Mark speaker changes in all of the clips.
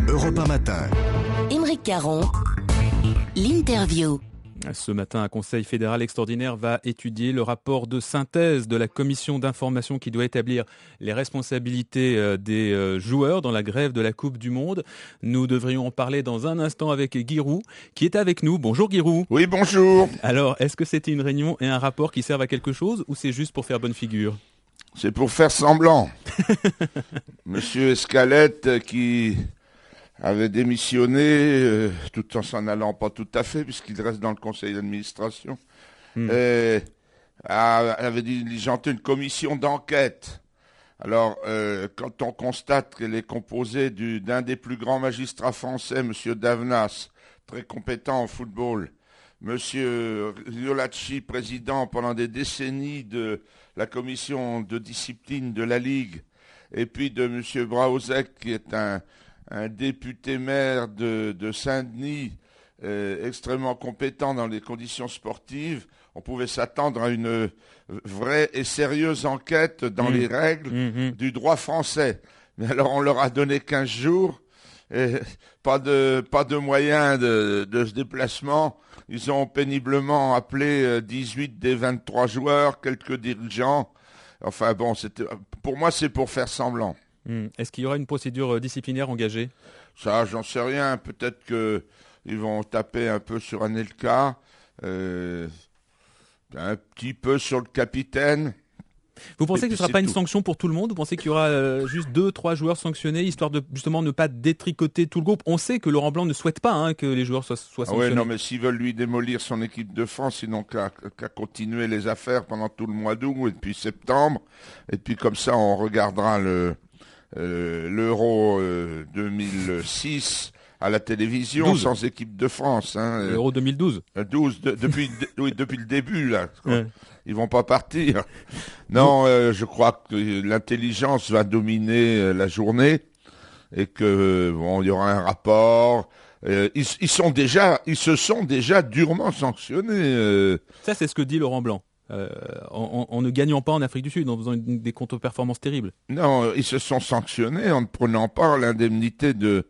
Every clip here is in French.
Speaker 1: Europe 1 Matin.
Speaker 2: Aymeric Caron, l'interview.
Speaker 3: Ce matin, un conseil fédéral extraordinaire va étudier le rapport de synthèse de la commission d'information qui doit établir les responsabilités des joueurs dans la grève de la Coupe du Monde. Nous devrions en parler dans un instant avec Guy Roux, qui est avec nous. Bonjour Guy Roux.
Speaker 4: Oui, bonjour.
Speaker 3: Alors, est-ce que c'était une réunion et un rapport qui servent à quelque chose ou c'est juste pour faire bonne figure ?
Speaker 4: C'est pour faire semblant. Monsieur Escalette qui avait démissionné, tout en s'en allant pas tout à fait, puisqu'il reste dans le conseil d'administration, avait diligenté une commission d'enquête. Alors, quand on constate qu'elle est composée d'un des plus grands magistrats français, Monsieur Davenas, très compétent en football, Monsieur Riolacci, président pendant des décennies de la commission de discipline de la Ligue, et puis de Monsieur Brauzek, qui est un député maire de Saint-Denis, extrêmement compétent dans les conditions sportives, on pouvait s'attendre à une vraie et sérieuse enquête dans les règles du droit français. Mais alors on leur a donné 15 jours, et pas de moyens de ce déplacement. Ils ont péniblement appelé 18 des 23 joueurs, quelques dirigeants. Enfin bon, pour moi c'est pour faire semblant.
Speaker 3: Est-ce qu'il y aura une procédure disciplinaire engagée ?
Speaker 4: Ça, j'en sais rien. Peut-être qu'ils vont taper un peu sur Anelka, un petit peu sur le capitaine.
Speaker 3: Vous pensez que ce ne sera pas une sanction pour tout le monde ? Vous pensez qu'il y aura juste 2-3 joueurs sanctionnés, histoire de justement ne pas détricoter tout le groupe ? On sait que Laurent Blanc ne souhaite pas que les joueurs soient sanctionnés.
Speaker 4: Oui, non, mais s'ils veulent lui démolir son équipe de France, ils n'ont qu'à continuer les affaires pendant tout le mois d'août et puis septembre. Et puis comme ça, on regardera l'Euro 2006 à la télévision
Speaker 3: 12.
Speaker 4: Sans équipe de France.
Speaker 3: L'Euro 2012.
Speaker 4: 12, depuis le début, là. Ouais. Ils vont pas partir. Non, je crois que l'intelligence va dominer la journée et que il y aura un rapport. Ils se sont déjà durement sanctionnés.
Speaker 3: Ça, c'est ce que dit Laurent Blanc. En ne gagnant pas en Afrique du Sud, en faisant des contre-performances terribles.
Speaker 4: Non, ils se sont sanctionnés en ne prenant pas l'indemnité de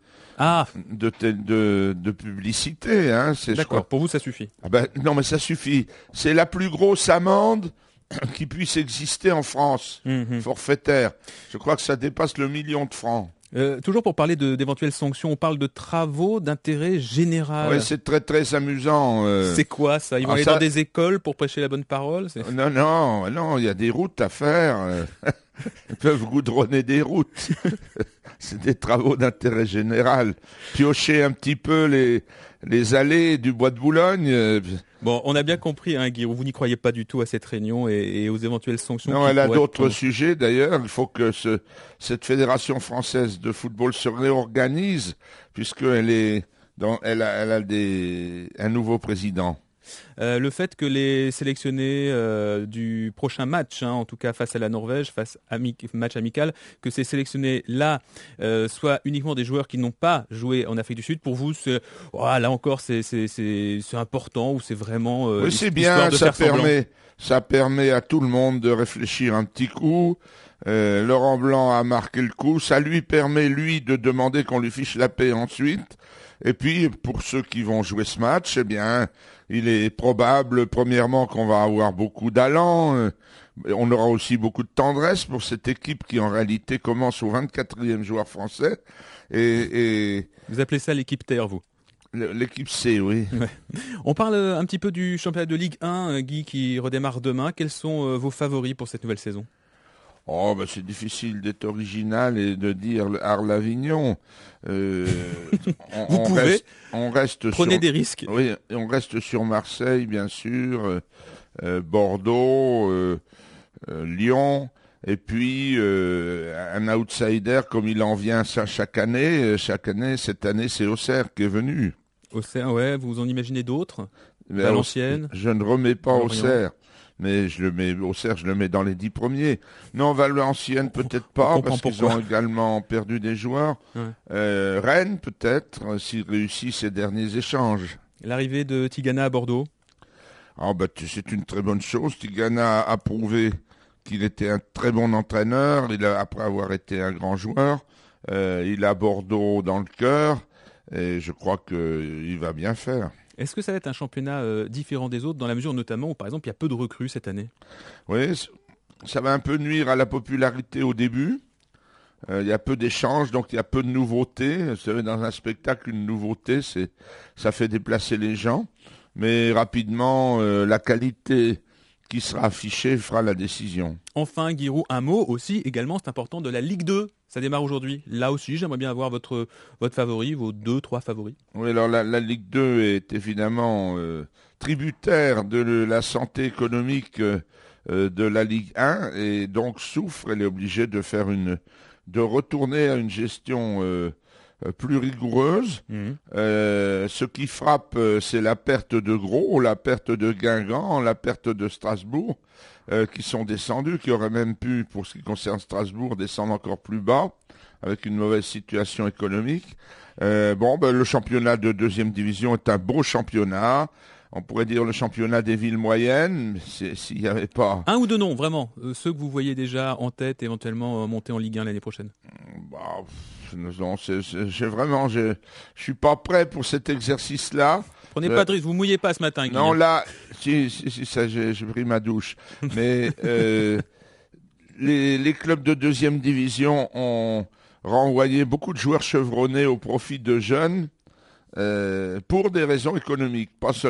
Speaker 4: publicité.
Speaker 3: D'accord, pour vous ça suffit.
Speaker 4: Non, mais ça suffit. C'est la plus grosse amende qui puisse exister en France, forfaitaire. Je crois que ça dépasse le 1 million de francs.
Speaker 3: Toujours pour parler d'éventuelles sanctions, on parle de travaux d'intérêt général.
Speaker 4: Oui, c'est très très amusant.
Speaker 3: C'est quoi ça ? Ils vont aller dans des écoles pour prêcher la bonne parole ?
Speaker 4: Non, il y a des routes à faire. Ils peuvent goudronner des routes. C'est des travaux d'intérêt général. Piocher un petit peu les allées du bois de Boulogne.
Speaker 3: Bon, on a bien compris, Guy, vous n'y croyez pas du tout à cette réunion et aux éventuelles sanctions.
Speaker 4: Non, elle a d'autres sujets d'ailleurs. Il faut que cette fédération française de football se réorganise puisqu'elle a un nouveau président.
Speaker 3: Le fait que les sélectionnés du prochain match, en tout cas face à la Norvège, match amical, que ces sélectionnés-là soient uniquement des joueurs qui n'ont pas joué en Afrique du Sud, pour vous, là encore, c'est important ou c'est vraiment
Speaker 4: oui, c'est bien, ça permet à tout le monde de réfléchir un petit coup. Laurent Blanc a marqué le coup. Ça lui permet, de demander qu'on lui fiche la paix ensuite. Et puis, pour ceux qui vont jouer ce match, il est probable, premièrement, qu'on va avoir beaucoup d'allant. On aura aussi beaucoup de tendresse pour cette équipe qui, en réalité, commence au 24e joueur français. Et
Speaker 3: vous appelez ça l'équipe Terre, vous ?
Speaker 4: L'équipe C, oui.
Speaker 3: Ouais. On parle un petit peu du championnat de Ligue 1, Guy, qui redémarre demain. Quels sont vos favoris pour cette nouvelle saison ?
Speaker 4: C'est difficile d'être original et de dire Arles-Avignon.
Speaker 3: Vous pouvez. Prenez des risques.
Speaker 4: Oui, on reste sur Marseille, bien sûr, Bordeaux, Lyon, et puis un outsider comme il en vient ça chaque année. Cette année, c'est Auxerre qui est venu.
Speaker 3: Auxerre, ouais. Vous en imaginez d'autres ? Valenciennes.
Speaker 4: Je ne remets pas Auxerre. Mais Auxerre, je le mets dans les 10 premiers. Non, Valenciennes, peut-être pas, parce qu'ils ont également perdu des joueurs. Ouais. Rennes, peut-être, s'il réussit ses derniers échanges.
Speaker 3: L'arrivée de Tigana à Bordeaux ?
Speaker 4: C'est une très bonne chose. Tigana a prouvé qu'il était un très bon entraîneur, après avoir été un grand joueur. Il a Bordeaux dans le cœur et je crois qu'il va bien faire.
Speaker 3: Est-ce que ça va être un championnat différent des autres, dans la mesure notamment où, par exemple, il y a peu de recrues cette année?
Speaker 4: Oui, ça va un peu nuire à la popularité au début. Il y a peu d'échanges, donc il y a peu de nouveautés. Vous savez, dans un spectacle, une nouveauté, ça fait déplacer les gens. Mais rapidement, la qualité qui sera affichée fera la décision.
Speaker 3: Enfin, Giroud, un mot aussi, également, c'est important, de la Ligue 2. Ça démarre aujourd'hui. Là aussi, j'aimerais bien avoir votre favori, vos 2-3 favoris.
Speaker 4: Oui, alors la Ligue 2 est évidemment tributaire de la santé économique de la Ligue 1 et donc souffre. Elle est obligée de retourner à une gestion plus rigoureuse. Ce qui frappe, c'est la perte de Gros, la perte de Guingamp, la perte de Strasbourg, qui sont descendus, qui auraient même pu, pour ce qui concerne Strasbourg, descendre encore plus bas, avec une mauvaise situation économique. Le championnat de deuxième division est un beau championnat. On pourrait dire le championnat des villes moyennes, mais s'il n'y avait pas...
Speaker 3: Un ou deux noms, vraiment, ceux que vous voyez déjà en tête, éventuellement monter en Ligue 1 l'année prochaine.
Speaker 4: Non, je suis pas prêt pour cet exercice-là.
Speaker 3: Prenez pas de risque, vous mouillez pas ce matin, Guy.
Speaker 4: Non, là, ça, j'ai pris ma douche. Mais les clubs de deuxième division ont renvoyé beaucoup de joueurs chevronnés au profit de jeunes pour des raisons économiques, pas seulement.